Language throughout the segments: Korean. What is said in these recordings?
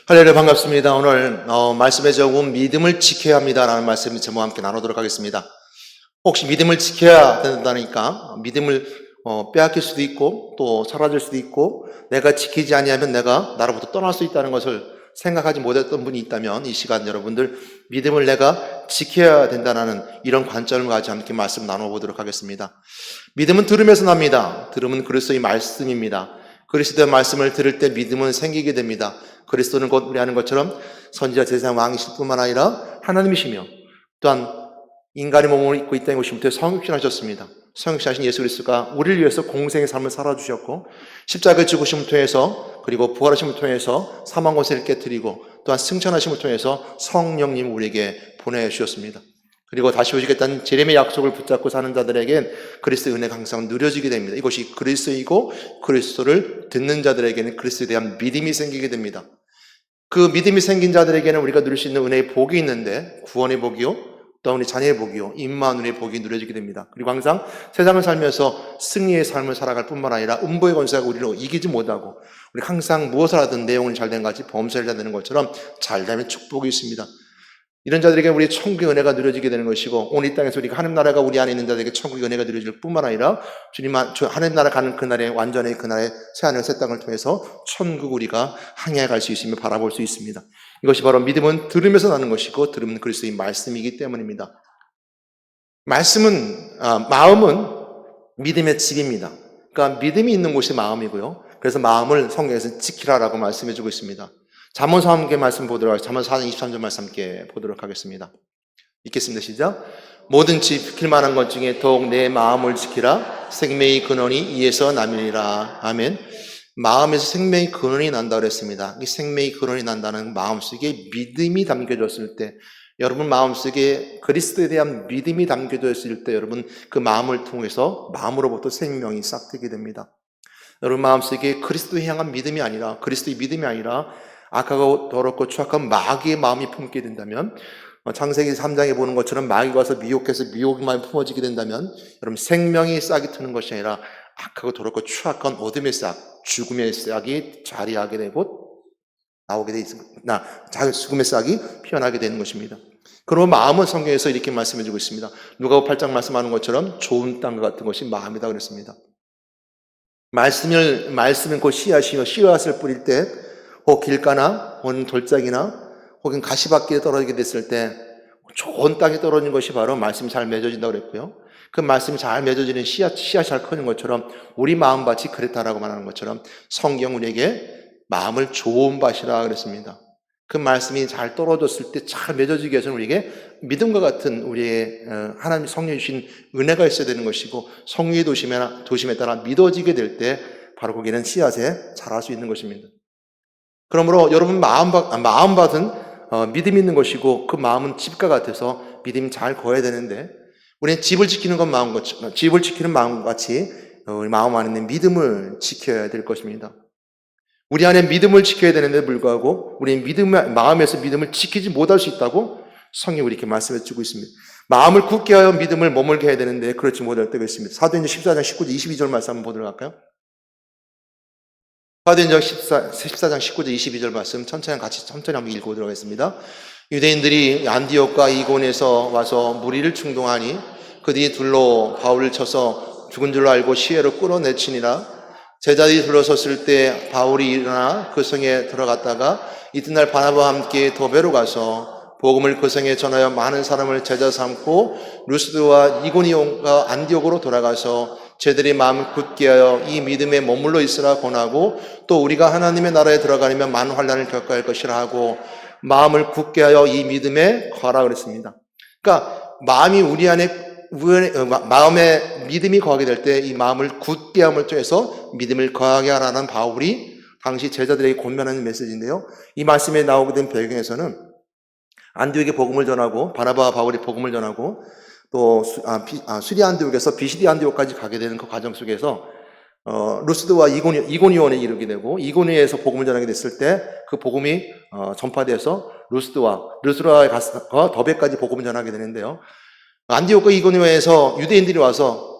할렐루야, 반갑습니다. 오늘 말씀의 제목은 믿음을 지켜야 합니다라는 말씀을 제목과 함께 나누도록 하겠습니다. 혹시 믿음을 지켜야 된다니까 믿음을 빼앗길 수도 있고 또 사라질 수도 있고 내가 지키지 아니하면 내가 나로부터 떠날 수 있다는 것을 생각하지 못했던 분이 있다면 이 시간 여러분들 믿음을 내가 지켜야 된다는 이런 관점을 가지고 함께 말씀 나눠보도록 하겠습니다. 믿음은 들음에서 납니다. 들음은 그리스도의 말씀입니다. 그리스도의 말씀을 들을 때 믿음은 생기게 됩니다. 그리스도는 곧 우리 아는 것처럼 선지자 제사장 왕이실 뿐만 아니라 하나님이시며 또한 인간의 몸을 입고 이 땅에 오신 부터 성육신하셨습니다. 성육신하신 예수 그리스도가 우리를 위해서 공생의 삶을 살아주셨고 십자가의 죽으심을 통해서 그리고 부활하심을 통해서 사망 권세를 깨뜨리고 또한 승천하심을 통해서 성령님을 우리에게 보내주셨습니다. 그리고 다시 오시겠다는 제рем의 약속을 붙잡고 사는 자들에겐 그리스도의 은혜가 항상 누려지게 됩니다. 이것이 그리스도이고 그리스도를 듣는 자들에게는 그리스도에 대한 믿음이 생기게 됩니다. 그 믿음이 생긴 자들에게는 우리가 누릴 수 있는 은혜의 복이 있는데 구원의 복이요, 또 우리 자녀의 복이요, 임마누엘의 복이 누려지게 됩니다. 그리고 항상 세상을 살면서 승리의 삶을 살아갈 뿐만 아니라 음부의 권세가 우리를 이기지 못하고 우리 항상 무엇을 하든 내용이 잘된 같이 범사를 잘 되는 것처럼 잘 되면 축복이 있습니다. 이런 자들에게 우리 천국의 은혜가 누려지게 되는 것이고 오늘 이 땅에서 우리가 하나님 나라가 우리 안에 있는 자들에게 천국의 은혜가 누려질 뿐만 아니라 하나님 나라 가는 그날에 완전히 그날의 새하늘 새 땅을 통해서 천국 우리가 항해 갈 수 있으며 바라볼 수 있습니다. 이것이 바로 믿음은 들으면서 나는 것이고 들으면 그리스도의 말씀이기 때문입니다. 마음은 믿음의 집입니다. 그러니까 믿음이 있는 곳이 마음이고요. 그래서 마음을 성경에서 지키라라고 말씀해주고 있습니다. 잠언서 함께 말씀 보도록 하겠습니다. 잠언서 4장 23절 말씀 함께 보도록 하겠습니다. 읽겠습니다. 시작. 모든 지킬 만한 것 중에 더욱 내 마음을 지키라. 생명의 근원이 이에서 남이니라. 아멘. 마음에서 생명의 근원이 난다고 그랬습니다. 이 생명의 근원이 난다는 마음속에 믿음이 담겨졌을 때, 여러분 마음속에 그리스도에 대한 믿음이 담겨져 있을 때 여러분 그 마음을 통해서 마음으로부터 생명이 싹트게 됩니다. 여러분 마음속에 그리스도에 향한 믿음이 아니라 그리스도의 믿음이 아니라 악하고 더럽고 추악한 마귀의 마음이 품게 된다면 창세기 3장에 보는 것처럼 마귀가 와서 미혹해서 미혹의 마음이 품어지게 된다면 여러분 생명이 싹이 트는 것이 아니라 악하고 더럽고 추악한 어둠의 싹, 죽음의 싹이 자리하게 되고 나오게 돼 있습니다. 죽음의 싹이 피어나게 되는 것입니다. 그러면 마음은 성경에서 이렇게 말씀해 주고 있습니다. 누가복음 8장 말씀하는 것처럼 좋은 땅과 같은 것이 마음이다 그랬습니다. 말씀은 곧 씨앗이요 씨앗을 뿌릴 때 혹 길가나 혹은 돌짝이나 혹은 가시밭길에 떨어지게 됐을 때 좋은 땅에 떨어진 것이 바로 말씀이 잘 맺어진다고 그랬고요. 그 말씀이 잘 맺어지는 씨앗이 잘 커진 것처럼 우리 마음밭이 그랬다라고 말하는 것처럼 성경 우리에게 마음을 좋은 밭이라 그랬습니다. 그 말씀이 잘 떨어졌을 때 잘 맺어지기 위해서는 우리에게 믿음과 같은 우리의 하나님 성령이 주신 은혜가 있어야 되는 것이고 성령의 도심에 따라 믿어지게 될 때 바로 거기는 씨앗에 자랄 수 있는 것입니다. 그러므로 여러분 마음밭은 믿음이 있는 것이고 그 마음은 집과 같아서 믿음이 잘 거해야 되는데 우리는 집을 지키는 마음과 같이 우리 마음 안에 있는 믿음을 지켜야 될 것입니다. 우리 안에 믿음을 지켜야 되는데 불구하고 우리는 마음에서 믿음을 지키지 못할 수 있다고 성경이 이렇게 말씀해 주고 있습니다. 마음을 굳게 하여 믿음을 머물게 해야 되는데 그렇지 못할 때가 있습니다. 사도행전 14장 19절 22절 말씀 한번 보도록 할까요? 사도행전 14장 19절 22절 말씀 천천히 한번 읽어보도록 하겠습니다. 유대인들이 안디옥과 이고니에서 와서 무리를 충동하니 그들이 둘로 바울을 쳐서 죽은 줄로 알고 시외로 끌어내치니라. 제자들이 둘러섰을 때 바울이 일어나 그 성에 들어갔다가 이튿날 바나바와 함께 더베로 가서 복음을 그 성에 전하여 많은 사람을 제자 삼고 루스드와 이고니온과 안디옥으로 돌아가서 저희들이 마음을 굳게 하여 이 믿음에 머물러 있으라 권하고 또 우리가 하나님의 나라에 들어가려면 많은 환난을 겪어야 할 것이라 하고 마음을 굳게 하여 이 믿음에 거하라 그랬습니다. 그러니까 마음에 믿음이 거하게 될 때 이 마음을 굳게 함을 통해서 믿음을 거하게 하라는 바울이 당시 제자들에게 권면하는 메시지인데요. 이 말씀에 나오게 된 배경에서는 안디옥에 복음을 전하고 바나바와 바울이 복음을 전하고 또 수리아 안디옥에서 비시디 안디옥까지 가게 되는 그 과정 속에서 루스드와 이고니온에 이르게 되고 이고니에서 복음을 전하게 됐을 때 그 복음이 전파돼서 루스드라에 가서 더베까지 복음을 전하게 되는데요. 안디옥과 이고니온에서 유대인들이 와서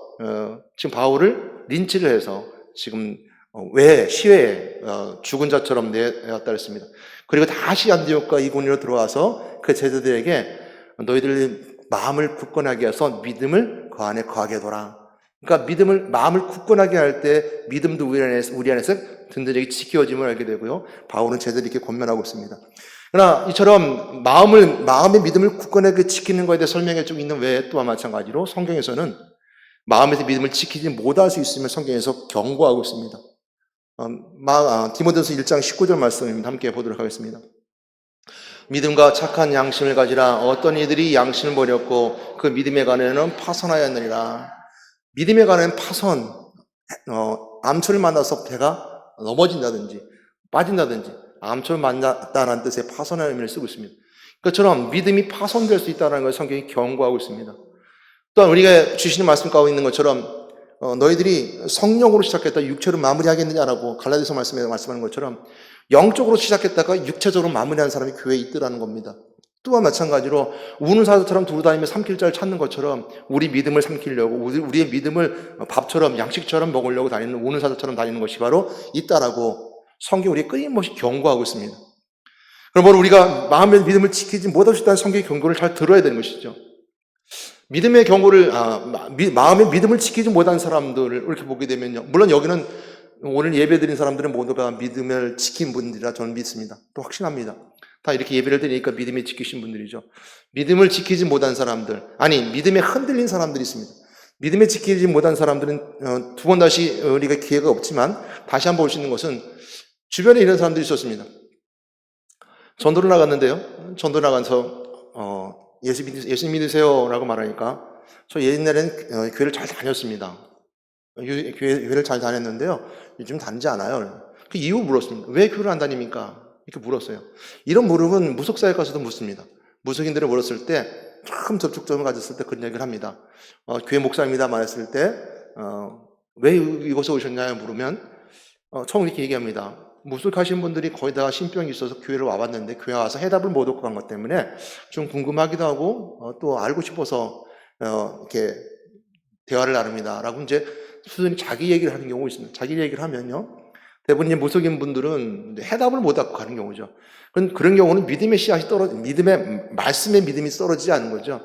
지금 바울을 린치를 해서 지금 시외에 죽은 자처럼 내었다 그랬습니다. 그리고 다시 안디옥과 이고니로 들어와서 그 제자들에게 너희들 마음을 굳건하게 해서 믿음을 그 안에 거하게 해둬라. 그러니까 마음을 굳건하게 할 때 믿음도 우리 안에서 든든하게 지켜짐을 알게 되고요. 바울은 제자들에게 권면하고 있습니다. 그러나 이처럼 마음의 믿음을 굳건하게 지키는 것에 대해 설명해 주고 있는 외에 또한 마찬가지로 성경에서는 마음에서 믿음을 지키지 못할 수 있으면 성경에서 경고하고 있습니다. 디모데후서 1장 19절 말씀입니다. 함께 보도록 하겠습니다. 믿음과 착한 양심을 가지라. 어떤 이들이 양심을 버렸고 그 믿음에 관해는 파선하였느니라. 믿음에 관한 파선, 암초를 만나서 배가 넘어진다든지 빠진다든지 암초를 만났다는 뜻의 파선의 의미를 쓰고 있습니다. 그것처럼 믿음이 파손될 수 있다는 걸 성경이 경고하고 있습니다. 또한 우리가 주시는 말씀 가운데 있는 것처럼 너희들이 성령으로 시작했다 육체로 마무리하겠느냐라고 갈라디아서 말씀에 말씀하는 것처럼 영적으로 시작했다가 육체적으로 마무리하는 사람이 교회에 있더라는 겁니다. 또한 마찬가지로 우는 사자처럼 두루 다니며 삼킬 자를 찾는 것처럼 우리 믿음을 삼키려고 우리의 믿음을 밥처럼 양식처럼 먹으려고 다니는 우는 사자처럼 다니는 것이 바로 있다라고 성경이 우리에게 끊임없이 경고하고 있습니다. 그러므로 우리가 마음의 믿음을 지키지 못할 수 있다는 성경의 경고를 잘 들어야 되는 것이죠. 믿음의 경고를 마음의 믿음을 지키지 못한 사람들을 이렇게 보게 되면요. 물론 여기는 오늘 예배드린 사람들은 모두가 믿음을 지킨 분들이라 저는 믿습니다. 또 확신합니다. 다 이렇게 예배를 드리니까 믿음이 지키신 분들이죠. 믿음을 지키지 못한 사람들, 믿음에 흔들린 사람들이 있습니다. 믿음에 지키지 못한 사람들은 두 번 다시 우리가 기회가 없지만 다시 한번 볼 수 있는 것은 주변에 이런 사람들이 있었습니다. 전도를 나갔는데요. 전도 나가서 예수 믿으세요 라고 말하니까 저 옛날에는 교회를 잘 다녔습니다. 교회를 잘 다녔는데요. 요즘 다니지 않아요. 그 이유 물었습니다. 왜 교회를 안 다닙니까? 이렇게 물었어요. 이런 물음은 무속사에 가서도 묻습니다. 무속인들을 물었을 때 처음 접촉점을 가졌을 때 그런 얘기를 합니다. 교회 목사입니다 말했을 때 왜 이곳에 오셨냐고 물으면 처음 이렇게 얘기합니다. 무속하신 분들이 거의 다 신병이 있어서 교회를 와봤는데 교회 와서 해답을 못 얻고 간 것 때문에 좀 궁금하기도 하고 또 알고 싶어서 이렇게 대화를 나눕니다. 라고 이제 수준이 자기 얘기를 하는 경우가 있습니다. 자기 얘기를 하면요. 대부분 무속인 분들은 해답을 못 얻고 가는 경우죠. 그런 경우는 믿음의 씨앗이 말씀의 믿음이 떨어지지 않는 거죠.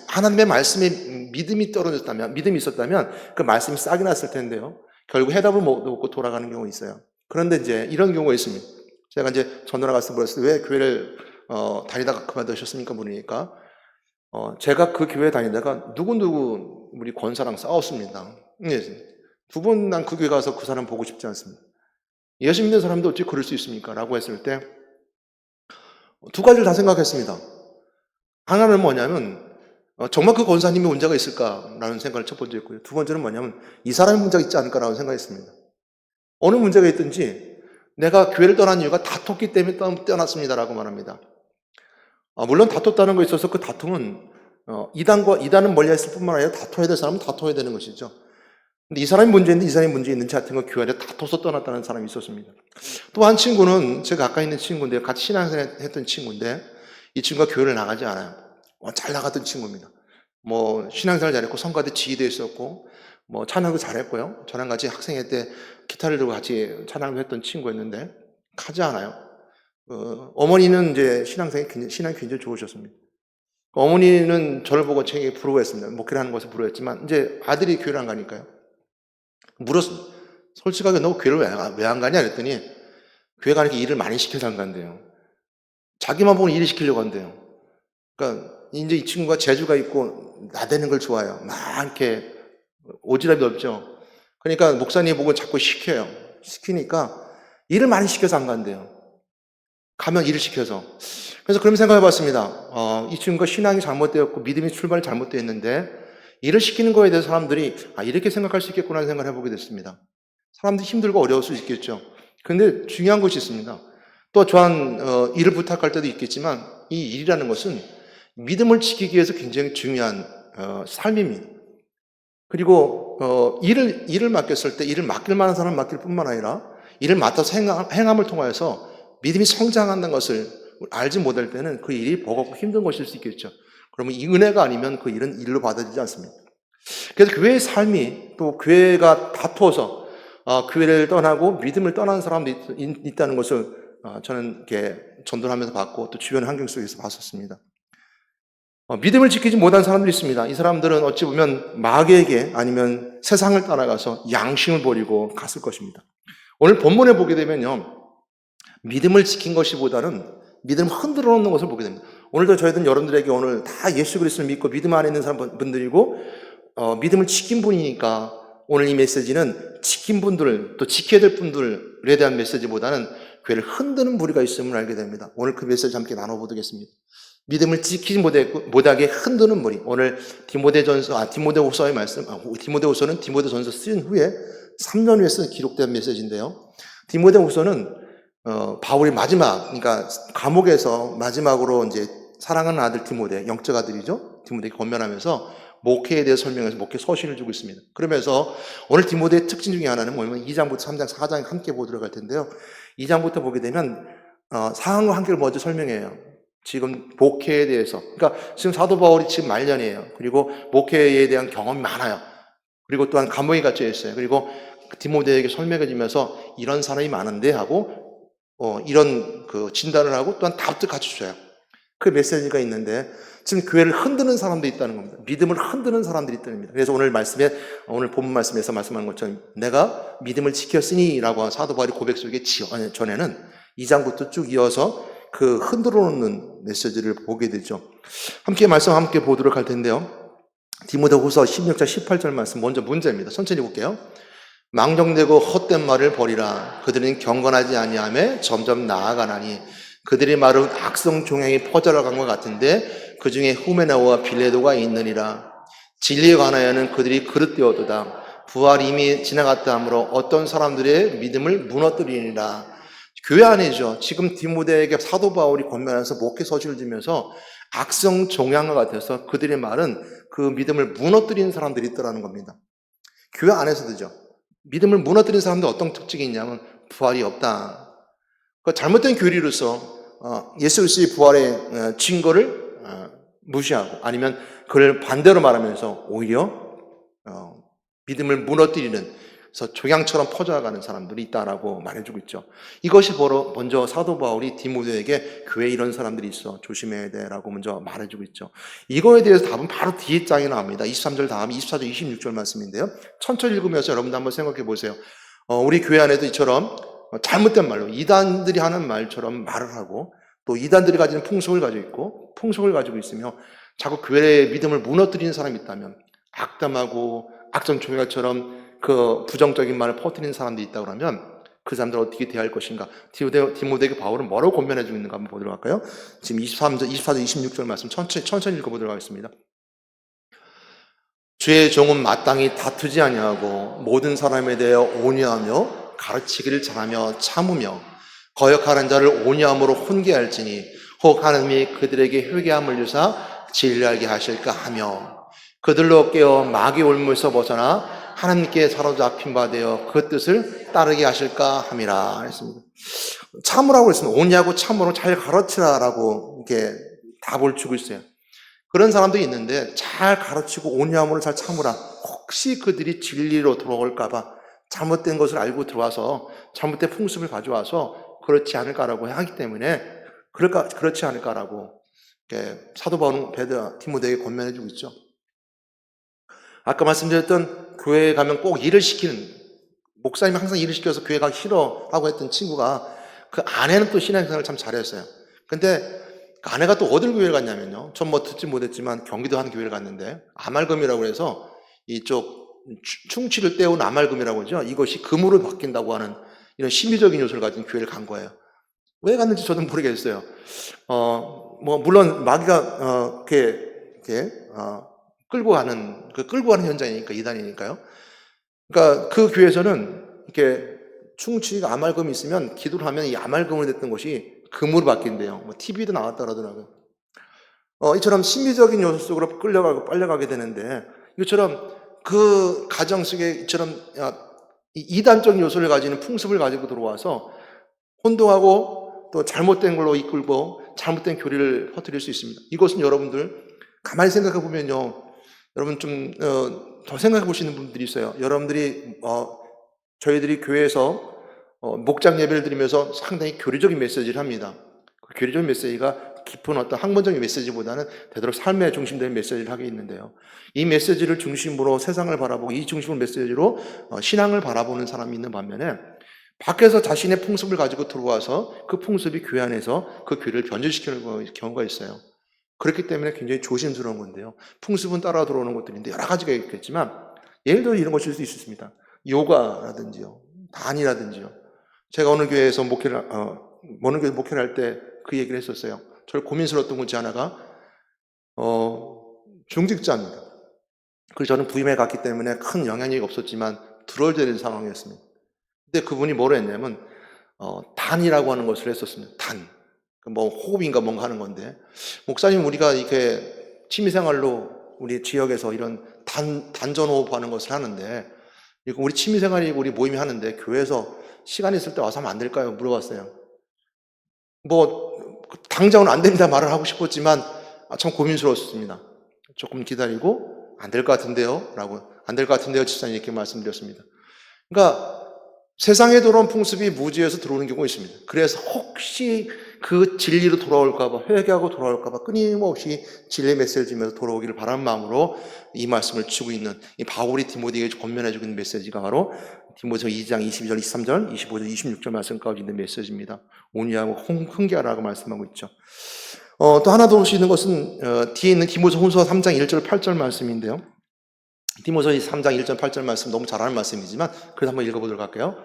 하나님의 말씀에 믿음이 있었다면 그 말씀이 싹이 났을 텐데요. 결국 해답을 못 얻고 돌아가는 경우가 있어요. 그런데 이제 이런 경우가 있습니다. 제가 이제 전도나 가서 물었을 때 왜 교회를 다니다가 그만두셨습니까? 물으니까 제가 그 교회 다니다가 누구 우리 권사랑 싸웠습니다. 두 번 난 그 교회 가서 그 사람 보고 싶지 않습니다. 예수 믿는 사람도 어떻게 그럴 수 있습니까? 라고 했을 때 두 가지를 다 생각했습니다. 하나는 뭐냐면 정말 그 권사님이 문제가 있을까라는 생각을 첫 번째 했고요. 두 번째는 뭐냐면 이 사람이 문제가 있지 않을까라고 생각했습니다. 어느 문제가 있든지 내가 교회를 떠난 이유가 다퉜기 때문에 떠났습니다라고 말합니다. 물론 다퉜다는 것에 있어서 그 다툼은 이단은 멀리했을 뿐만 아니라 다퉈야 될 사람은 다퉈야 되는 것이죠. 근데 이 사람이 문제인데 이 사람이 문제 있는지 하여튼 그 교회 안에 다퉈서 떠났다는 사람이 있었습니다. 또 한 친구는 제가 가까이 있는 친구인데요. 같이 신앙생활 했던 친구인데 이 친구가 교회를 나가지 않아요. 잘 나갔던 친구입니다. 신앙생활 잘했고 성가대 지휘도 했었고 찬양도 잘했고요. 저랑 같이 학생회 때 기타를 들고 같이 찬양을 했던 친구였는데 가지 않아요. 어머니는 이제 신앙이 굉장히 좋으셨습니다. 어머니는 저를 보고 되게 부러워했습니다. 목회를 하는 것을 부러워했지만 이제 아들이 교회를 안 가니까요. 물었습니다. 솔직하게 너 교회를 왜 안 가냐 그랬더니 교회 가니까 일을 많이 시켜서 안 간대요. 자기만 보면 일을 시키려고 한대요. 그러니까 이제 이 친구가 재주가 있고 나대는 걸 좋아해요. 막 이렇게 오지랖이 넓죠. 그러니까 목사님 보고 자꾸 시켜요. 시키니까 일을 많이 시켜서 안 간대요. 가면 일을 시켜서. 그래서 그런 생각해 봤습니다. 이 친구가 신앙이 잘못되었고 믿음이 출발이 잘못되었는데 일을 시키는 거에 대해서 사람들이 이렇게 생각할 수 있겠구나 하는 생각을 해보게 됐습니다. 사람들이 힘들고 어려울 수 있겠죠. 근데 중요한 것이 있습니다. 또 저한 일을 부탁할 때도 있겠지만 이 일이라는 것은 믿음을 지키기 위해서 굉장히 중요한 삶입니다. 그리고 일을 맡겼을 때 일을 맡길 만한 사람 맡길 뿐만 아니라 일을 맡아서 행함을 통하여서 믿음이 성장한다는 것을 알지 못할 때는 그 일이 버겁고 힘든 것일 수 있겠죠. 그러면 이 은혜가 아니면 그 일은 일로 받아들이지 않습니다. 그래서 교회의 삶이 또 교회가 다투어서 교회를 떠나고 믿음을 떠나는 사람도 있다는 것을 저는 이렇게 전도하면서 봤고 또 주변 환경 속에서 봤었습니다. 믿음을 지키지 못한 사람들이 있습니다. 이 사람들은 어찌 보면 마귀에게 아니면 세상을 따라가서 양심을 버리고 갔을 것입니다. 오늘 본문에 보게 되면요, 믿음을 지킨 것이보다는 믿음을 흔들어 놓는 것을 보게 됩니다. 오늘도 저희들은 여러분들에게 오늘 다 예수 그리스도를 믿고 믿음 안에 있는 사람분들이고 믿음을 지킨 분이니까 오늘 이 메시지는 지킨 분들 또 지켜야 될 분들에 대한 메시지보다는 교회를 흔드는 무리가 있음을 알게 됩니다. 오늘 그 메시지 함께 나눠보겠습니다. 믿음을 지키지 못하게 흔드는 무리. 오늘 디모데후서의 말씀, 디모데후서는 디모데전서 쓴 후에 3년 후에 쓴 기록된 메시지인데요. 디모데후서는 바울이 마지막, 그러니까 감옥에서 마지막으로 이제 사랑하는 아들 디모데, 영적 아들이죠. 디모데에게 권면하면서 목회에 대해 설명해서 목회 서신을 주고 있습니다. 그러면서 오늘 디모데의 특징 중에 하나는 뭐냐면 2장부터 3장, 4장 함께 보도록 할 텐데요. 2장부터 보게 되면 상황과 관계를 먼저 설명해요. 지금 목회에 대해서. 그러니까 지금 사도 바울이 지금 말년이에요. 그리고 목회에 대한 경험이 많아요. 그리고 또한 감옥에 갇혀 있어요. 그리고 디모데에게 설명해 주면서 이런 사람이 많은데 하고 이런 그 진단을 하고 또한 답도 같이 줘요. 그 메시지가 있는데 지금 교회를 흔드는 사람도 있다는 겁니다. 믿음을 흔드는 사람들이 있다는 겁니다. 그래서 오늘 본문 말씀에서 말씀한 것처럼 내가 믿음을 지켰으니라고 사도 바울이 고백 속에 전에는 2장부터 쭉 이어서 그 흔들어 놓는 메시지를 보게 되죠. 함께 보도록 할 텐데요. 디모데후서 16장 18절 말씀 먼저 문제입니다. 천천히 볼게요. 망정되고 헛된 말을 버리라. 그들은 경건하지 아니하며 점점 나아가나니 그들의 말은 악성 종양이 퍼져나간 것 같은데 그 중에 후메나오와 빌레도가 있느니라. 진리에 관하여는 그들이 그릇되어도다. 부활이 이미 지나갔다 하므로 어떤 사람들의 믿음을 무너뜨리니라. 교회 안이죠. 지금 디모데에게 사도 바울이 권면해서 목회 서신을 주면서 악성 종양과 같아서 그들의 말은 그 믿음을 무너뜨리는 사람들이 있더라는 겁니다. 교회 안에서도죠. 믿음을 무너뜨리는 사람들 어떤 특징이 있냐면 부활이 없다. 그 잘못된 교리로서 예수 그리스도의 부활의 증거를 무시하고 아니면 그를 반대로 말하면서 오히려 믿음을 무너뜨리는 그래서 종양처럼 퍼져나가는 사람들이 있다라고 말해주고 있죠. 이것이 먼저 사도 바울이 디모데에게 교회에 이런 사람들이 있어 조심해야 돼라고 먼저 말해주고 있죠. 이거에 대해서 답은 바로 뒤에 장에 나옵니다. 23절 다음 24절 26절 말씀인데요. 천천히 읽으면서 여러분도 한번 생각해 보세요. 우리 교회 안에도 이처럼 잘못된 말로 이단들이 하는 말처럼 말을 하고 또 이단들이 가지는 풍속을 가지고 있고 풍속을 가지고 있으며 자꾸 교회의 믿음을 무너뜨리는 사람이 있다면 악담하고 악성 종교처럼 그 부정적인 말을 퍼뜨리는 사람들이 있다고 하면 그 사람들을 어떻게 대할 것인가. 디모데에게 바울은 뭐라고 권면해 주고 있는가 한번 보도록 할까요? 지금 23절, 24절, 26절 말씀 천천히 읽어보도록 하겠습니다. 주의 종은 마땅히 다투지 아니하고 모든 사람에 대하여 온유하며 가르치기를 잘하며 참으며 거역하는 자를 온유함으로 훈계할지니 혹 하나님이 그들에게 회개함을 주사 진리하게 하실까 하며 그들로 깨어 마귀 올무에서 벗어나 하나님께 사로잡힌 바 되어 그 뜻을 따르게 하실까 함이라 했습니다. 참으라고 했습니다. 온유하고 참으로 잘 가르치라라고 이렇게 답을 주고 있어요. 그런 사람도 있는데 잘 가르치고 온유함으로 잘 참으라. 혹시 그들이 진리로 돌아올까봐 잘못된 것을 알고 들어와서 잘못된 풍습을 가져와서 그렇지 않을까라고 하기 때문에 그렇지 않을까라고 사도 바울은 디모데에게 권면해주고 있죠. 아까 말씀드렸던 교회에 가면 꼭 일을 시키는 목사님이 항상 일을 시켜서 교회 가기 싫어하고 했던 친구가 그 아내는 또 신앙생활을 참 잘했어요. 근데 그 아내가 또 어딜 교회를 갔냐면요. 전 뭐 듣지 못했지만 경기도 한 교회를 갔는데 아말금이라고 해서 이쪽 충치를 때운 아말금이라고 하죠. 이것이 금으로 바뀐다고 하는 이런 심리적인 요소를 가진 교회를 간 거예요. 왜 갔는지 저도 모르겠어요. 물론 마귀가 끌고 가는 현장이니까 이단이니까요. 그러니까 그 교회에서는 이렇게 충치가 아말금이 있으면 기도를 하면 이 아말금을 냈던 것이 금으로 바뀐대요. 뭐 TV도 나왔다 그러더라고요. 이처럼 심리적인 요소 속으로 빨려가게 되는데 이처럼 그 가정 속에 이처럼 이단적 요소를 가지는 풍습을 가지고 들어와서 혼동하고 또 잘못된 걸로 이끌고 잘못된 교리를 퍼뜨릴 수 있습니다. 이것은 여러분들 가만히 생각해 보면요. 여러분 좀 더 생각해 보시는 분들이 있어요. 여러분들이 저희들이 교회에서 목장 예배를 드리면서 상당히 교리적인 메시지를 합니다. 그 교리적인 메시지가 깊은 어떤 학문적인 메시지보다는 되도록 삶에 중심된 메시지를 하게 있는데요. 이 메시지를 중심으로 세상을 바라보고 이 중심을 메시지로 신앙을 바라보는 사람이 있는 반면에 밖에서 자신의 풍습을 가지고 들어와서 그 풍습이 교회 안에서 그 교회를 변질시키는 경우가 있어요. 그렇기 때문에 굉장히 조심스러운 건데요. 풍습은 따라 들어오는 것들인데 여러 가지가 있겠지만 예를 들어 이런 것일 수 있습니다. 요가라든지요, 단이라든지요. 제가 어느 교회에서 어느 교회 목회를 할 때 그 얘기를 했었어요. 저를 고민스러웠던 것 중 하나가 중직자입니다. 그래서 저는 부임해 갔기 때문에 큰 영향력이 없었지만 들어야 되는 상황이었습니다. 근데 그분이 뭐라 했냐면 단이라고 하는 것을 했었습니다. 단. 뭐 호흡인가 뭔가 하는 건데, 목사님 우리가 이렇게 취미생활로 우리 지역에서 이런 단전 호흡하는 것을 하는데, 이거 우리 취미생활이고 우리 모임이 하는데 교회에서 시간 있을 때 와서 하면 안 될까요? 물어봤어요. 뭐 당장은 안 됩니다 말을 하고 싶었지만 참 고민스러웠습니다. 조금 기다리고 안 될 것 같은데요? 라고, 안 될 것 같은데요? 집사님 이렇게 말씀드렸습니다. 그러니까 세상에 들어온 풍습이 무지에서 들어오는 경우가 있습니다. 그래서 혹시 그 진리로 돌아올까봐, 회개하고 돌아올까봐 끊임없이 진리 메시지면서 돌아오기를 바라는 마음으로 이 말씀을 주고 있는 이 바울이 디모데에게 권면해주고 있는 메시지가 바로 디모데서 2장 22절, 23절, 25절, 26절 말씀까지 있는 메시지입니다. 온유하고 흥개하라고 말씀하고 있죠. 또 하나 더 볼 수 있는 것은 뒤에 있는 디모데서 후서 3장 1절, 8절 말씀인데요. 디모데서 3장 1절, 8절 말씀 너무 잘 아는 말씀이지만 그래도 한번 읽어보도록 할게요.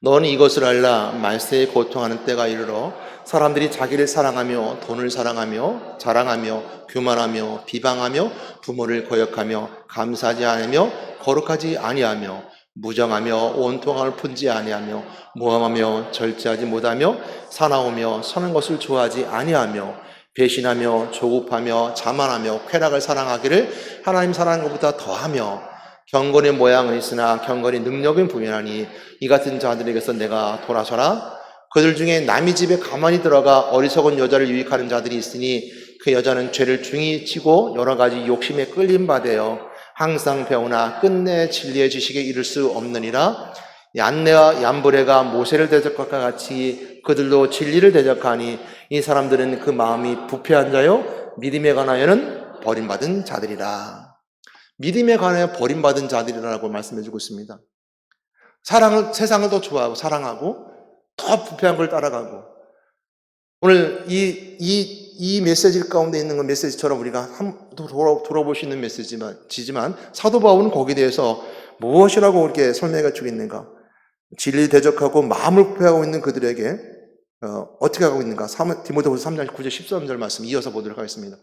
너는 이것을 알라. 말세에 고통하는 때가 이르러 사람들이 자기를 사랑하며 돈을 사랑하며 자랑하며 교만하며 비방하며 부모를 거역하며 감사하지 않으며 거룩하지 아니하며 무정하며 온통함을 품지 아니하며 모함하며 절제하지 못하며 사나우며 선한 것을 좋아하지 아니하며 배신하며 조급하며 자만하며 쾌락을 사랑하기를 하나님 사랑하는 것보다 더하며 경건의 모양은 있으나 경건의 능력은 부인하니 이 같은 자들에게서 내가 돌아서라. 그들 중에 남의 집에 가만히 들어가 어리석은 여자를 유익하는 자들이 있으니 그 여자는 죄를 중히 지고 여러 가지 욕심에 끌림 받아요. 항상 배우나 끝내 진리의 지식에 이를 수 없느니라. 얀네와 얀브레가 모세를 대적과 같이 그들도 진리를 대적하니 이 사람들은 그 마음이 부패한 자요 믿음에 관하여는 버림받은 자들이라. 믿음에 관하여 버림받은 자들이라고 말씀해주고 있습니다. 세상을 더 좋아하고 사랑하고 더 부패한 걸 따라가고, 오늘 이 메시지 가운데 있는 건 메시지처럼 우리가 돌아볼 수 있는 메시지지만 사도 바울은 거기에 대해서 무엇이라고 이렇게 설명해 주고 있는가? 진리 대적하고 마음을 부패하고 있는 그들에게 어떻게 하고 있는가? 디모데후서 3장 9절 13절 말씀 이어서 보도록 하겠습니다.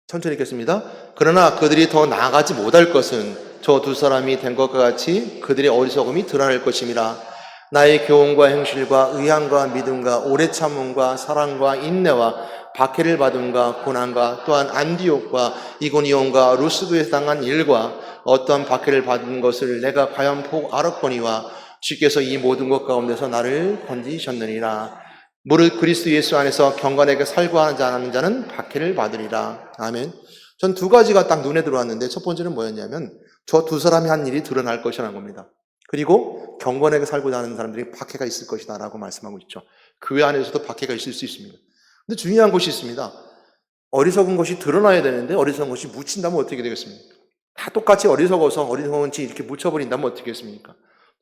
천천히 읽겠습니다. 그러나 그들이 더 나아가지 못할 것은 저 두 사람이 된 것과 같이 그들의 어리석음이 드러날 것임이라. 나의 교훈과 행실과 의향과 믿음과 오래 참음과 사랑과 인내와 박해를 받음과 고난과 또한 안디옥과 이고니온과 루스도에 당한 일과 어떠한 박해를 받은 것을 내가 과연 보고 알았거니와 주께서 이 모든 것 가운데서 나를 건지셨느니라. 무릇 그리스도 예수 안에서 경건하게 살고 하는 자는 박해를 받으리라. 아멘. 전 두 가지가 딱 눈에 들어왔는데 첫 번째는 뭐였냐면 저 두 사람이 한 일이 드러날 것이라는 겁니다. 그리고 경건하게 살고자 하는 사람들이 박해가 있을 것이다 라고 말씀하고 있죠. 교회 안에서도 박해가 있을 수 있습니다. 근데 중요한 것이 있습니다. 어리석은 것이 드러나야 되는데 어리석은 것이 묻힌다면 어떻게 되겠습니까? 다 똑같이 어리석어서 어리석은 것이 이렇게 묻혀버린다면 어떻게 되겠습니까?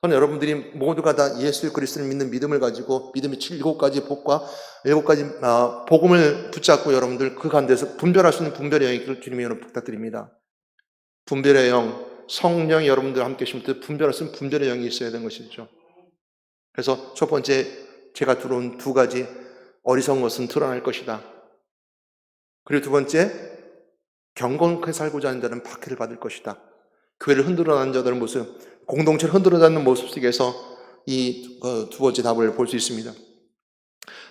저는 여러분들이 모두가 다 예수 그리스도를 믿는 믿음을 가지고 믿음의 7가지 복과 7가지 복음을 붙잡고 여러분들 그 가운데서 분별할 수 있는 분별의 영이 있기를 주님의 이름으로 부탁드립니다. 분별의 영, 성령이 여러분들 함께 계시면 분별할 수 있는 분별의 영이 있어야 되는 것이죠. 그래서 첫 번째 제가 들어온 두 가지, 어리석은 것은 드러날 것이다. 그리고 두 번째, 경건하게 살고자 하는 자는 박해를 받을 것이다. 교회를 흔들어가는 자들의 모습, 공동체를 흔들어가는 모습 속에서 이 두 번째 답을 볼 수 있습니다.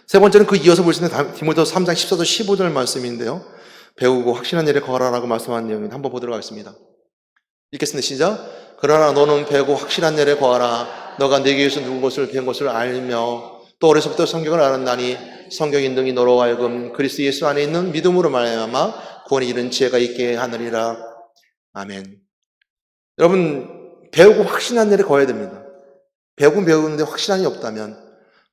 세 번째는 그 이어서 볼 수 있는 디모데후서 3장 14절 15절 말씀인데요. 배우고 확신한 일에 거하라고 말씀한 내용입니다. 한번 보도록 하겠습니다. 읽겠습니다. 시작. 그러나 너는 배우고 확실한 일에 거하라. 너가 내게서 누군 것을 배운 것을 알며 또 어려서부터 성경을 알았나니 성경이 능히 너로 하여금 그리스도 예수 안에 있는 믿음으로 말미암아 구원에 이른 지혜가 있게 하느니라. 아멘. 여러분, 배우고 확신한 일에 거해야 됩니다. 배우긴 배우는데 확신함이 없다면,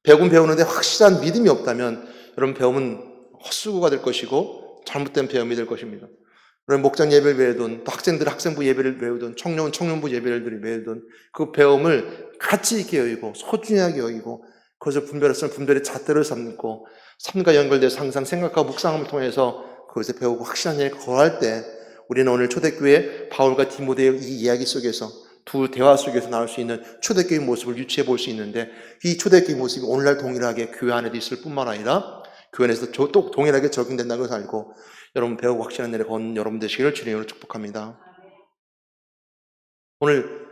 배우긴 배우는데 확실한 믿음이 없다면, 여러분 배움은 헛수고가 될 것이고 잘못된 배움이 될 것입니다. 여러분 목장 예배를 배우든, 또 학생들 학생부 예배를 배우든, 청년은 청년부 예배를 배우든, 그 배움을 가치 있게 여기고 소중하게 여기고 그것을 분별했으면 분별의 잣대를 삼고 삶과 연결돼서 항상 생각하고 묵상함을 통해서 그것을 배우고 확실한 일에 거할 때, 우리는 오늘 초대교회 바울과 디모데의 이 이야기 속에서, 두 대화 속에서 나올 수 있는 초대교회의 모습을 유추해 볼 수 있는데, 이 초대교회의 모습이 오늘날 동일하게 교회 안에도 있을 뿐만 아니라 교회 안에서 또 동일하게 적용된다는 것을 알고 여러분 배우고 확실한 일에 건 여러분 되시기를 주님으로 축복합니다. 오늘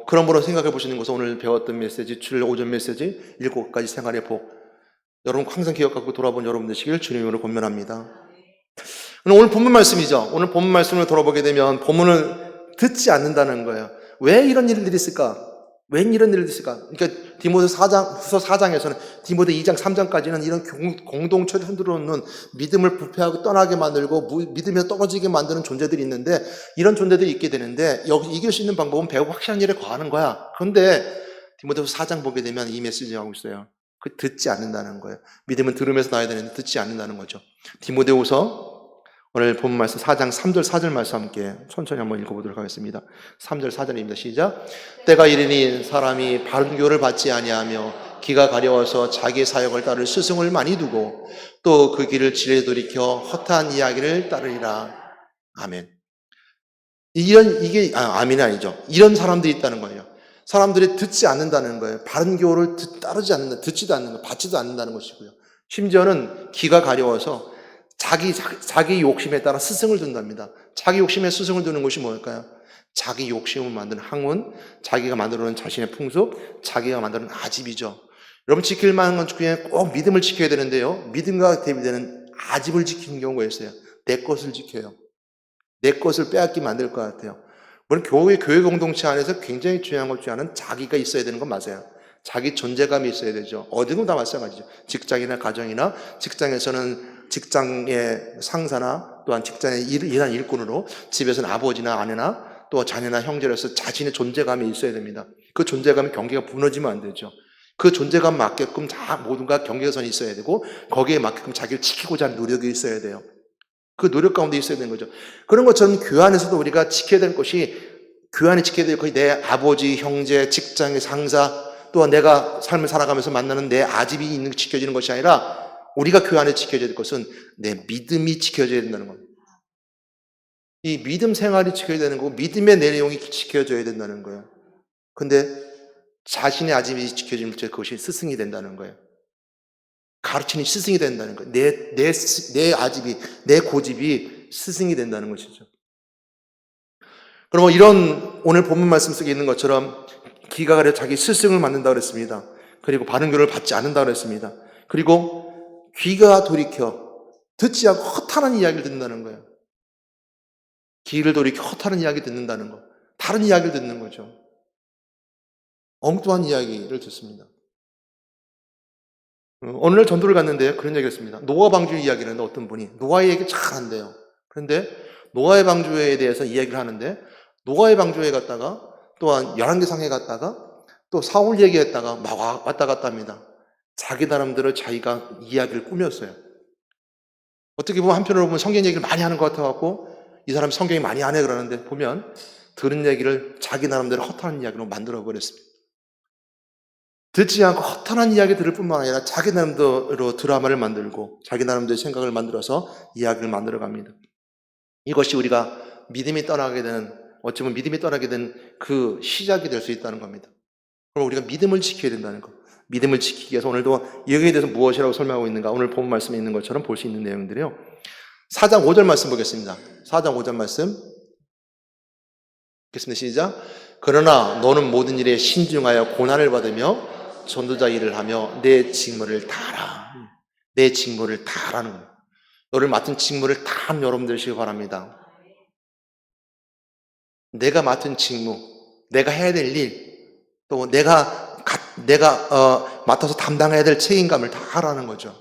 그런 분으로 생각해 보시는 것은 오늘 배웠던 메시지, 주일 오전 메시지 7가지 생활의 복, 여러분 항상 기억하고 돌아본 여러분 되시기를 주님으로 권면합니다. 오늘 본문 말씀이죠. 오늘 본문 말씀을 돌아보게 되면 본문을 듣지 않는다는 거예요. 왜 이런 일들이 있을까? 왜 이런 일들이 있을까? 그러니까 후서 4장에서는 디모데 2장 3장까지는 이런 공동체를 흔들어 놓는, 믿음을 부패하고 떠나게 만들고 믿음에서 떨어지게 만드는 존재들이 있는데, 이런 존재들이 있게 되는데 여기 이길 수 있는 방법은 배우고 확실한 일에 거하는 거야. 그런데 디모데후서 4장 보게 되면 이 메시지를 하고 있어요. 그 듣지 않는다는 거예요. 믿음은 들으면서 나야 되는데 듣지 않는다는 거죠. 디모데후서 오늘 본 말씀 4장 3절 4절 말씀 함께 천천히 한번 읽어보도록 하겠습니다. 3절 4절입니다. 시작. 때가 이르니 사람이 바른 교를 받지 아니하며 기가 가려워서 자기 사역을 따를 스승을 많이 두고 또 그 길을 지레 돌이켜 허탄 이야기를 따르리라. 아멘. 아멘이 아니죠. 이런 사람들이 있다는 거예요. 사람들이 듣지 않는다는 거예요. 바른 교를 따르지 않는다, 듣지도 않는 거, 받지도 않는다는 것이고요. 심지어는 기가 가려워서 자기 욕심에 따라 스승을 둔답니다. 자기 욕심에 스승을 두는 것이 뭘까요? 자기 욕심을 만드는 학문, 자기가 만들어놓은 자신의 풍습, 자기가 만드는 아집이죠. 여러분 지킬 만한 건 그냥 꼭 믿음을 지켜야 되는데요. 믿음과 대비되는 아집을 지키는 경우가 있어요. 내 것을 지켜요. 내 것을 빼앗기 만들 것 같아요. 물론 교회 공동체 안에서 굉장히 중요한 것 중 하나는 자기가 있어야 되는 건 맞아요. 자기 존재감이 있어야 되죠. 어디든 다 마찬가지죠. 직장이나 가정이나, 직장에서는 직장의 상사나 또한 직장의 일한 일꾼으로, 집에서는 아버지나 아내나 또 자녀나 형제로서 자신의 존재감이 있어야 됩니다. 그 존재감이 경계가 무너지면 안 되죠. 그 존재감 맞게끔 모든가 경계선이 있어야 되고 거기에 맞게끔 자기를 지키고자 하는 노력이 있어야 돼요. 그 노력 가운데 있어야 되는 거죠. 그런 것처럼 교회 안에서도 우리가 지켜야 될 것이, 교회 안에 지켜야 될 것이 내 아버지, 형제, 직장의 상사, 또한 내가 삶을 살아가면서 만나는 내 아집이 지켜지는 것이 아니라, 우리가 교회 안에 지켜져야 될 것은 내 믿음이 지켜져야 된다는 겁니다. 이 믿음 생활이 지켜져야 되는 거고 믿음의 내용이 지켜져야 된다는 거예요. 근데 자신의 아집이 지켜지면 그것이 스승이 된다는 거예요. 가르치는 스승이 된다는 거예요. 내 아집이, 내 고집이 스승이 된다는 것이죠. 그러면 이런 오늘 본문 말씀 속에 있는 것처럼 기가 가려 자기 스승을 만든다고 그랬습니다. 그리고 바른 교를 받지 않는다고 그랬습니다. 그리고 귀가 돌이켜 듣지 않고 허탄한 이야기를 듣는다는 거예요. 귀를 돌이켜 허탄한 이야기 듣는다는 거. 다른 이야기를 듣는 거죠. 엉뚱한 이야기를 듣습니다. 어느 날 전도를 갔는데 그런 얘기를 했습니다. 노아 방주 이야기를 하는데 어떤 분이 노아의 얘기 잘 한대요. 그런데 노아의 방주에 대해서 이야기를 하는데, 노아의 방주에 갔다가 또한 열왕기상에 갔다가 또 사울 얘기했다가 막 왔다 갔다 합니다. 자기 나름대로 자기가 이야기를 꾸몄어요. 어떻게 보면 한편으로 보면 성경 얘기를 많이 하는 것 같아갖고 이 사람이 성경이 많이 안 해 그러는데, 보면 들은 얘기를 자기 나름대로 허탄한 이야기로 만들어버렸습니다. 듣지 않고 허탄한 이야기 들을 뿐만 아니라 자기 나름대로 드라마를 만들고 자기 나름대로 생각을 만들어서 이야기를 만들어갑니다. 이것이 우리가 믿음이 떠나게 되는, 어쩌면 믿음이 떠나게 된 그 시작이 될 수 있다는 겁니다. 그럼 우리가 믿음을 지켜야 된다는 것. 믿음을 지키기 위해서 오늘도 여기에 대해서 무엇이라고 설명하고 있는가, 오늘 본 말씀에 있는 것처럼 볼 수 있는 내용들이요. 4장 5절 말씀 보겠습니다. 4장 5절 말씀 읽겠습니다. 시작. 그러나 너는 모든 일에 신중하여 고난을 받으며 전도자 일을 하며 내 직무를 다하라. 내 직무를 다하라는 거예요. 너를 맡은 직무를 다한 여러분들 되시기 바랍니다. 내가 맡은 직무, 내가 해야 될 일, 또 내가 맡아서 담당해야 될 책임감을 다 하라는 거죠.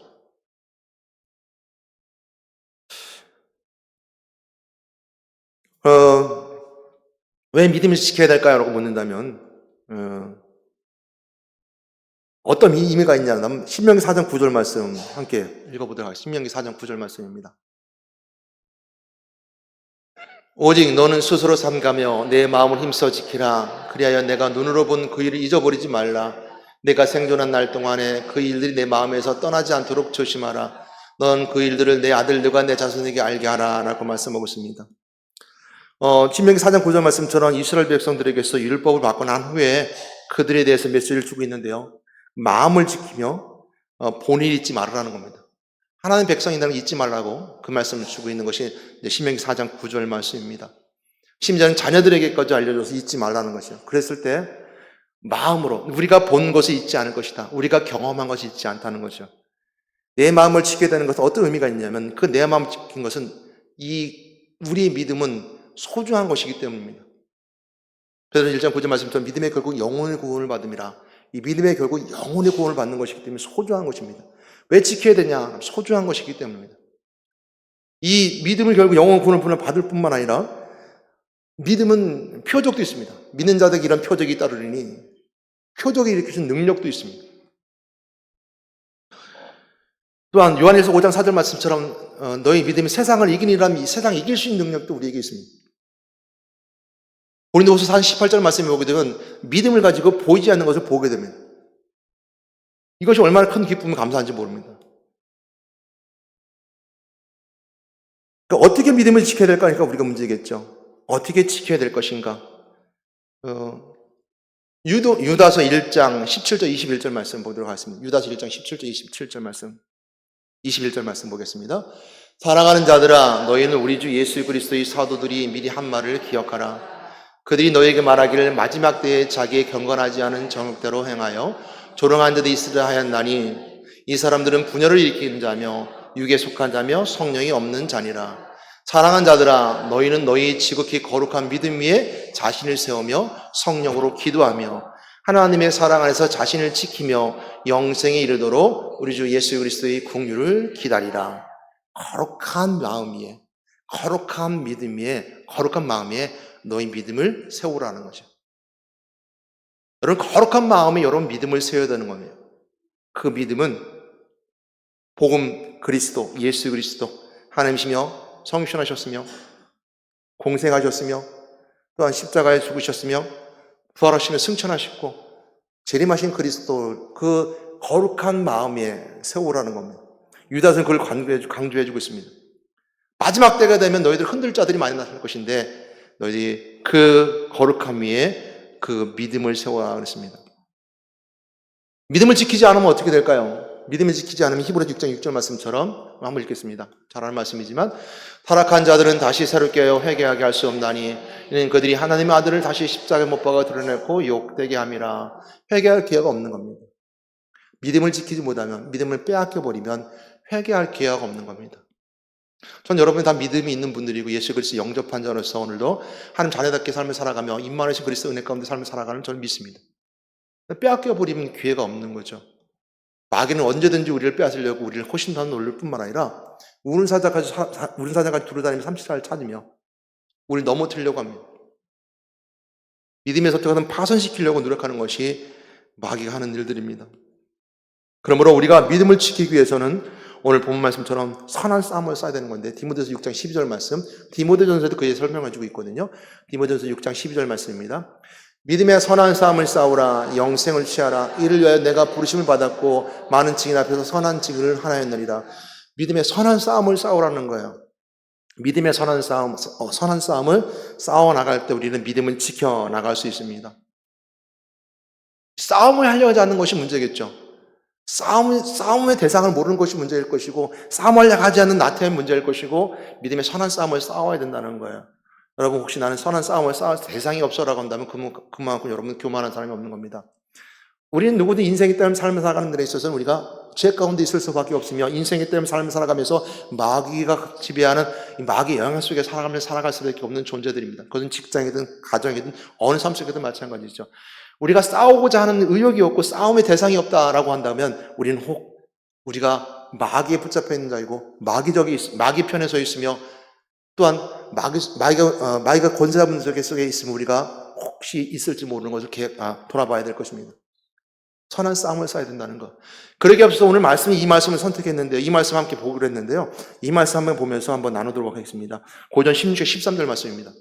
왜 믿음을 지켜야 될까요? 라고 묻는다면 어떤 의미가 있냐면 신명기 4장 9절 말씀 함께 읽어보도록 하겠습니다. 신명기 4장 9절 말씀입니다. 오직 너는 스스로 삼가며 내 마음을 힘써 지키라. 그리하여 내가 눈으로 본 그 일을 잊어버리지 말라. 내가 생존한 날 동안에 그 일들이 내 마음에서 떠나지 않도록 조심하라. 넌 그 일들을 내 아들들과 내 자손에게 알게 하라. 라고 말씀하고 있습니다. 신명기 4장 9절 말씀처럼 이스라엘 백성들에게서 율법을 받고 난 후에 그들에 대해서 메시지를 주고 있는데요. 마음을 지키며 본일 잊지 말으라는 겁니다. 하나님 백성이라는 걸 잊지 말라고 그 말씀을 주고 있는 것이 신명기 4장 9절 말씀입니다. 심지어는 자녀들에게까지 알려줘서 잊지 말라는 것이요. 그랬을 때 마음으로 우리가 본 것을 잊지 않을 것이다. 우리가 경험한 것이 잊지 않다는 것이죠. 내 마음을 지키게 되는 것은 어떤 의미가 있냐면 그 내 마음을 지킨 것은 우리의 믿음은 소중한 것이기 때문입니다. 베드로 1장 9절 말씀처럼 믿음의 결국 영혼의 구원을 받음이라. 이 믿음의 결국 영혼의 구원을 받는 것이기 때문에 소중한 것입니다. 왜 지켜야 되냐? 소중한 것이기 때문입니다. 이 믿음을 결국 영혼 구원을 받을 뿐만 아니라 믿음은 표적도 있습니다. 믿는 자들에게 이런 표적이 따르리니 표적이 일으키는 능력도 있습니다. 또한 요한일서 5장 4절 말씀처럼 너희 믿음이 세상을 이기니라면 이 세상을 이길 수 있는 능력도 우리에게 있습니다. 고린도후서 4장 18절 말씀에 보게 되면 믿음을 가지고 보이지 않는 것을 보게 됩니다. 이것이 얼마나 큰 기쁨을 감사한지 모릅니다. 그러니까 어떻게 믿음을 지켜야 될까 하니까 우리가 문제겠죠. 어떻게 지켜야 될 것인가? 유다서 1장 17절 21절 말씀 보도록 하겠습니다. 유다서 1장 17절 27절 말씀 21절 말씀 보겠습니다. 사랑하는 자들아 너희는 우리 주 예수 그리스도의 사도들이 미리 한 말을 기억하라. 그들이 너희에게 말하기를 마지막 때에 자기의 경건하지 않은 정욕대로 행하여 조롱한 자들이 있으려 하였나니 이 사람들은 분열을 일으키는 자며 육에 속한 자며 성령이 없는 자니라. 사랑하는 자들아 너희는 너희 지극히 거룩한 믿음 위에 자신을 세우며 성령으로 기도하며 하나님의 사랑 안에서 자신을 지키며 영생에 이르도록 우리 주 예수 그리스도의 긍휼을 기다리라. 거룩한 마음 위에 거룩한 믿음 위에 거룩한 마음 위에 너희 믿음을 세우라는 거죠. 여러분 거룩한 마음에 여러분 믿음을 세워야 되는 겁니다. 그 믿음은 복음 그리스도 예수 그리스도 하나님이시며 성육신하셨으며 공생하셨으며 또한 십자가에 죽으셨으며 부활하시며 승천하셨고 재림하신 그리스도 그 거룩한 마음에 세우라는 겁니다. 유다서는 그걸 강조해주고 있습니다. 마지막 때가 되면 너희들 흔들 자들이 많이 나타날 것인데 너희들이 그 거룩함 위에 그 믿음을 세워라 그랬습니다. 믿음을 지키지 않으면 어떻게 될까요? 믿음을 지키지 않으면 히브리서 6장 6절 말씀처럼 한번 읽겠습니다. 잘 아는 말씀이지만 타락한 자들은 다시 새롭게 하여 회개하게 할 수 없나니 이는 그들이 하나님의 아들을 다시 십자가에 못 박아 드러내고 욕되게 함이라. 회개할 기회가 없는 겁니다. 믿음을 지키지 못하면 믿음을 빼앗겨버리면 회개할 기회가 없는 겁니다. 전 여러분이 다 믿음이 있는 분들이고 예수 그리스도 영접한 자로서 오늘도 하나님 자녀답게 삶을 살아가며 임마누엘 그리스도 은혜 가운데 삶을 살아가는 저는 믿습니다. 빼앗겨버리면 기회가 없는 거죠. 마귀는 언제든지 우리를 빼앗으려고 우리를 호신하는 놀릴 뿐만 아니라 우는 사자까지 두루다니며 30살을 찾으며 우리를 넘어뜨리려고 합니다. 믿음의 서쪽에서는 파손시키려고 노력하는 것이 마귀가 하는 일들입니다. 그러므로 우리가 믿음을 지키기 위해서는 오늘 본 말씀처럼 선한 싸움을 써야 되는 건데 디모데전서 6장 12절 말씀 디모데전서에도 그에 설명해 주고 있거든요. 디모데전서 6장 12절 말씀입니다. 믿음의 선한 싸움을 싸우라 영생을 취하라 이를 위하여 내가 부르심을 받았고 많은 증인 앞에서 선한 증인을 하나였느니라. 믿음의 선한 싸움을 싸우라는 거예요. 믿음의 선한 싸움을 싸워 나갈 때 우리는 믿음을 지켜 나갈 수 있습니다. 싸움을 하려고 하지 않는 것이 문제겠죠. 싸움의 대상을 모르는 것이 문제일 것이고 싸움하려고 하지 않는 나태함이 문제일 것이고 믿음의 선한 싸움을 싸워야 된다는 거예요. 여러분 혹시 나는 선한 싸움을 싸울 대상이 없어라고 한다면 그만큼 여러분 교만한 사람이 없는 겁니다. 우리는 누구든 인생이 때문에 삶을 살아가는 데 있어서는 우리가 죄 가운데 있을 수밖에 없으며 인생이 때문에 삶을 살아가면서 마귀가 지배하는 이 마귀의 영향 속에 살아갈 수밖에 없는 존재들입니다. 그것은 직장이든 가정이든 어느 삶 속에든 마찬가지죠. 우리가 싸우고자 하는 의욕이 없고 싸움의 대상이 없다라고 한다면 우리는 우리가 마귀에 붙잡혀 있는 자이고 마귀 편에 서 있으며 또한 마귀가 권세 잡은 속에 있으면 우리가 혹시 있을지 모르는 것을 돌아봐야 될 것입니다. 선한 싸움을 싸야 된다는 것. 그러기 앞서서 오늘 이 말씀을 선택했는데요. 이 말씀 함께 보기로 했는데요. 이 말씀 한번 보면서 한번 나누도록 하겠습니다. 고전 16장 13절 말씀입니다.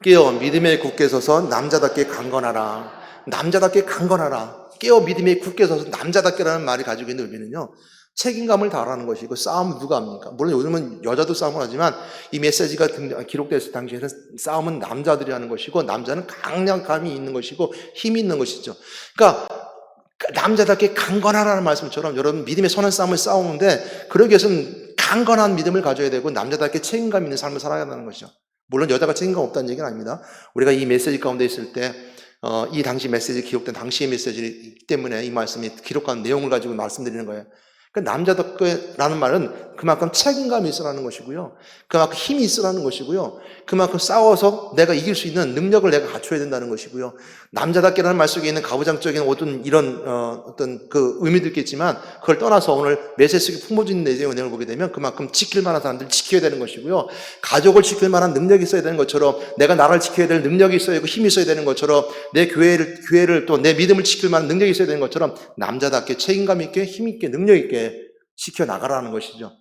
깨어 믿음에 굳게 서서 남자답게 강건하라. 남자답게 강건하라. 깨어 믿음에 굳게 서서 남자답게라는 말이 가지고 있는 의미는요. 책임감을 다하라는 것이고 싸움은 누가 합니까? 물론 요즘은 여자도 싸움을 하지만 이 메시지가 기록됐을 당시에는 싸움은 남자들이 하는 것이고 남자는 강력함이 있는 것이고 힘이 있는 것이죠. 그러니까 남자답게 강건하라는 말씀처럼 여러분 믿음의 선한 싸움을 싸우는데 그러기 위해서는 강건한 믿음을 가져야 되고 남자답게 책임감 있는 삶을 살아야 한다는 것이죠. 물론 여자가 책임감 없다는 얘기는 아닙니다. 우리가 이 메시지 가운데 있을 때 이 당시 메시지 기록된 당시의 메시지이기 때문에 이 말씀이 기록한 내용을 가지고 말씀드리는 거예요. 그러니까 남자답게라는 말은 그만큼 책임감이 있으라는 것이고요. 그만큼 힘이 있으라는 것이고요. 그만큼 싸워서 내가 이길 수 있는 능력을 내가 갖춰야 된다는 것이고요. 남자답게라는 말 속에 있는 가부장적인 어떤 그 의미도 있겠지만 그걸 떠나서 오늘 메시지 속에 품어진 내용을 보게 되면 그만큼 지킬 만한 사람들을 지켜야 되는 것이고요. 가족을 지킬 만한 능력이 있어야 되는 것처럼 내가 나라를 지켜야 될 능력이 있어야 되고 힘이 있어야 되는 것처럼 내 교회를 또 내 믿음을 지킬 만한 능력이 있어야 되는 것처럼 남자답게 책임감 있게 힘 있게 능력 있게 지켜나가라는 것이죠.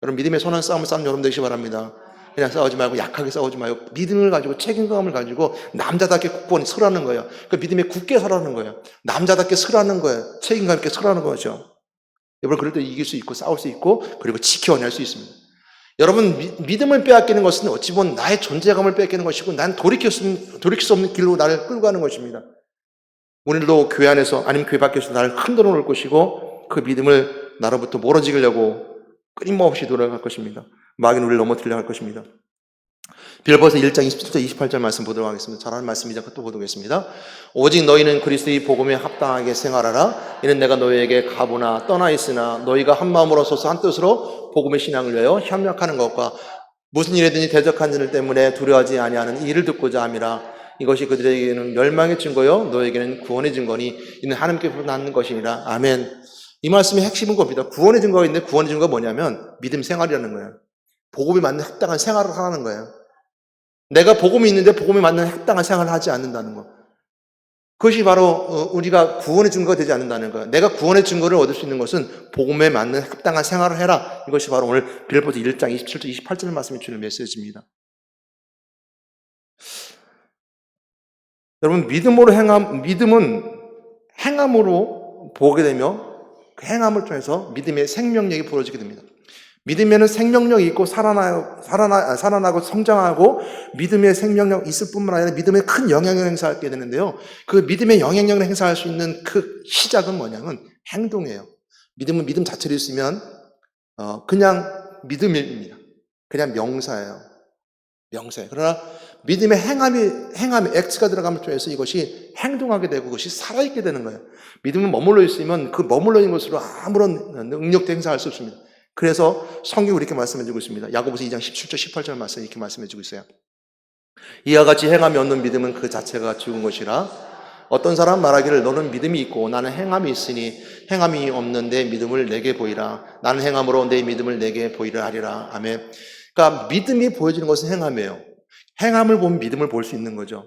여러분 믿음의 선한 싸움을 싸우는 여러분 되시기 바랍니다. 그냥 싸우지 말고 약하게 싸우지 말고 믿음을 가지고 책임감을 가지고 남자답게 굳건히 서라는 거예요. 그 믿음에 굳게 서라는 거예요. 남자답게 서라는 거예요. 책임감 있게 서라는 거죠. 여러분 그럴 때 이길 수 있고 싸울 수 있고 그리고 지켜낼 수 있습니다. 여러분 믿음을 빼앗기는 것은 어찌 보면 나의 존재감을 빼앗기는 것이고 난 돌이킬 수 없는 길로 나를 끌고 가는 것입니다. 오늘도 교회 안에서 아니면 교회 밖에서 나를 흔들어 놓을 것이고 그 믿음을 나로부터 멀어지려고 끊임없이 돌아갈 것입니다. 마귀는 우리를 넘어뜨리려 할 것입니다. 빌보서 1장 27절 28절 말씀 보도록 하겠습니다. 잘하는 말씀이자 또 보도록하겠습니다. 오직 너희는 그리스도의 복음에 합당하게 생활하라. 이는 내가 너희에게 가보나 떠나 있으나 너희가 한 마음으로 서서 한 뜻으로 복음의 신앙을 위하여 협력하는 것과 무슨 일이든지 대적한 일 때문에 두려워하지 아니하는 일을 듣고자 함이라. 이것이 그들에게는 멸망의 증거요 너에게는 구원의 증거니 이는 하나님께서 낳는 것이니라. 아멘. 이 말씀의 핵심은 겁니다. 구원의 증거가 있는데 구원의 증거가 뭐냐면 믿음 생활이라는 거예요. 복음에 맞는 합당한 생활을 하라는 거예요. 내가 복음이 있는데 복음에 맞는 합당한 생활을 하지 않는다는 거. 그것이 바로 우리가 구원의 증거가 되지 않는다는 거예요. 내가 구원의 증거를 얻을 수 있는 것은 복음에 맞는 합당한 생활을 해라. 이것이 바로 오늘 빌보서 1장 27절 28절 말씀이 주는 메시지입니다. 여러분 믿음은 행함으로 보게 되며 그 행함을 통해서 믿음의 생명력이 부어지게 됩니다. 믿음에는 생명력이 있고 살아나고 성장하고 믿음의 생명력 있을 뿐만 아니라 믿음에 큰 영향력을 행사하게 되는데요. 그 믿음의 영향력을 행사할 수 있는 그 시작은 뭐냐면 행동이에요. 믿음은 믿음 자체를 있으면 그냥 믿음입니다. 그냥 명사예요. 그러나 믿음의 행함이 액트가 들어감을 통해서 이것이 행동하게 되고 그것이 살아있게 되는 거예요. 믿음은 머물러 있으면 그 머물러 있는 것으로 아무런 능력도 행사할 수 없습니다. 그래서 성경이 이렇게 말씀해주고 있습니다. 야고보서 2장 17절 18절 말씀 이렇게 말씀해주고 있어요. 이와 같이 행함이 없는 믿음은 그 자체가 죽은 것이라. 어떤 사람 말하기를 너는 믿음이 있고 나는 행함이 있으니 행함이 없는 내 믿음을 내게 보이라. 나는 행함으로 내 믿음을 내게 보이라 하리라. 아멘. 그러니까 믿음이 보여지는 것은 행함이에요. 행함을 보면 믿음을 볼 수 있는 거죠.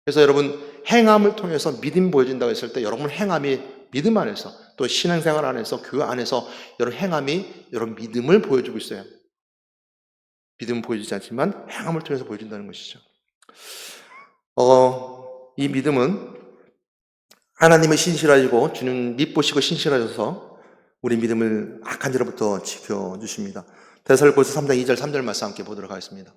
그래서 여러분 행함을 통해서 믿음이 보여진다고 했을 때 여러분 행함이 믿음 안에서 또 신앙생활 안에서 교회 안에서 여러분 행함이 여러분 믿음을 보여주고 있어요. 믿음은 보여지지 않지만 행함을 통해서 보여준다는 것이죠. 이 믿음은 하나님의 신실하시고 주님 믿보시고 신실하셔서 우리 믿음을 악한 자로부터 지켜주십니다. 데살로니가서 3장 2절 3절 말씀 함께 보도록 하겠습니다.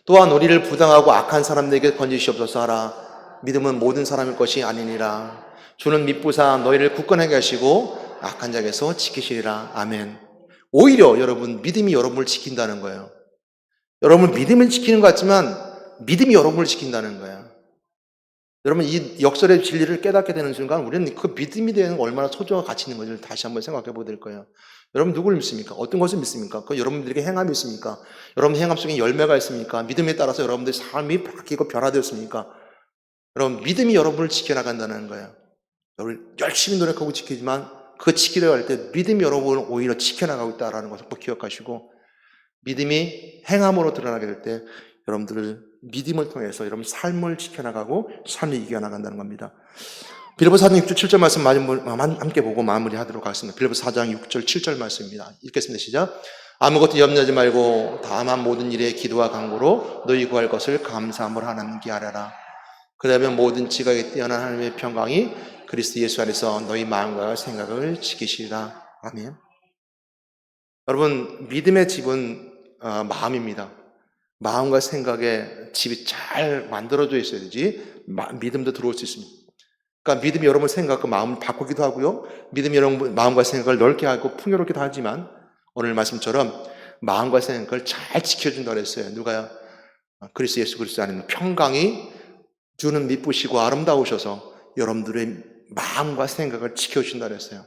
또한 우리를 부당하고 악한 사람들에게 건지시옵소서 하라. 믿음은 모든 사람의 것이 아니니라. 주는 믿부사 너희를 굳건하게 하시고 악한 자에게서 지키시리라. 아멘. 오히려 여러분 믿음이 여러분을 지킨다는 거예요. 여러분 믿음을 지키는 것 같지만 믿음이 여러분을 지킨다는 거예요. 여러분 이 역설의 진리를 깨닫게 되는 순간 우리는 그 믿음이 되는 얼마나 소중한 가치 있는 건지를 다시 한번 생각해 보게 될 거예요. 여러분 누구를 믿습니까? 어떤 것을 믿습니까? 그 여러분들에게 행함이 있습니까? 여러분 행함 속에 열매가 있습니까? 믿음에 따라서 여러분들의 삶이 바뀌고 변화되었습니까? 여러분 믿음이 여러분을 지켜나간다는 거예요. 여러분 열심히 노력하고 지키지만 그 지키려고 할 때 믿음이 여러분을 오히려 지켜나가고 있다는 것을 꼭 기억하시고 믿음이 행함으로 드러나게 될 때 여러분들 믿음을 통해서 여러분 삶을 지켜나가고 삶을 이겨나간다는 겁니다. 빌립보서 4장 6절 7절 말씀 함께 보고 마무리하도록 하겠습니다. 빌립보서 4장 6절 7절 말씀입니다. 읽겠습니다. 시작. 아무것도 염려하지 말고 다만 모든 일에 기도와 간구로 너희 구할 것을 감사함으로 하나님께 아뢰라. 그러면 모든 지각에 뛰어난 하나님의 평강이 그리스도 예수 안에서 너희 마음과 생각을 지키시리라. 아멘. 여러분, 믿음의 집은 마음입니다. 마음과 생각에 집이 잘 만들어져 있어야 되지 믿음도 들어올 수 있습니다. 그러니까 믿음이 여러분 생각과 마음을 바꾸기도 하고요. 믿음이 여러분 마음과 생각을 넓게 하고 풍요롭기도 하지만 오늘 말씀처럼 마음과 생각을 잘 지켜준다고 했어요. 누가요? 그리스도 예수 그리스도 안에는 평강이 주는 미쁘시고 아름다우셔서 여러분들의 마음과 생각을 지켜주신다고 했어요.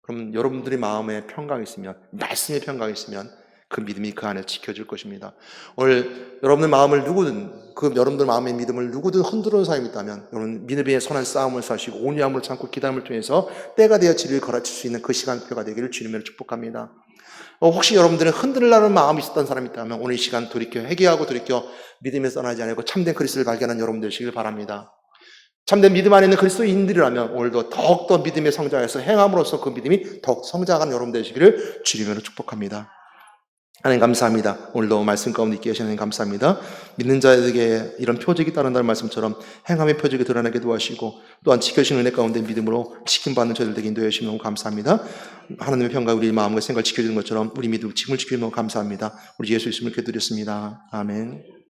그럼 여러분들의 마음에 평강이 있으면, 말씀의 평강이 있으면 그 믿음이 그 안에 지켜줄 것입니다. 오늘 여러분의 마음을 누구든, 그 여러분들 마음의 믿음을 누구든 흔들어놓은 사람이 있다면 여러분 믿음의 선한 싸움을 사시고 온유함을 참고 기담을 통해서 때가 되어 진리를 걸어칠 수 있는 그 시간표가 되기를 주님으로 축복합니다. 혹시 여러분들은 흔들리는 마음이 있었던 사람이 있다면 오늘 이 시간 돌이켜 회개하고 돌이켜 믿음에 떠나지 않고 참된 그리스도를 발견한 여러분들 되시길 바랍니다. 참된 믿음 안에 있는 그리스도인들이라면 오늘도 더욱더 믿음의 성장해서 행함으로써 그 믿음이 더욱 성장하는 여러분 되시기를 주님으로 축복합니다. 하나님 감사합니다. 오늘도 말씀 가운데 있게 하시는 하나님 감사합니다. 믿는 자에게 이런 표적이 따른다는 말씀처럼 행함의 표적이 드러나게 도와주시고 또한 지켜주시는 은혜 가운데 믿음으로 지킴받는 저희들 되게 인도해 주시면 너무 감사합니다. 하나님의 평가 우리 마음과 생각을 지켜주는 것처럼 우리 믿음 지금을 지키는 너무 감사합니다. 우리 예수 이름을 기도드렸습니다. 아멘.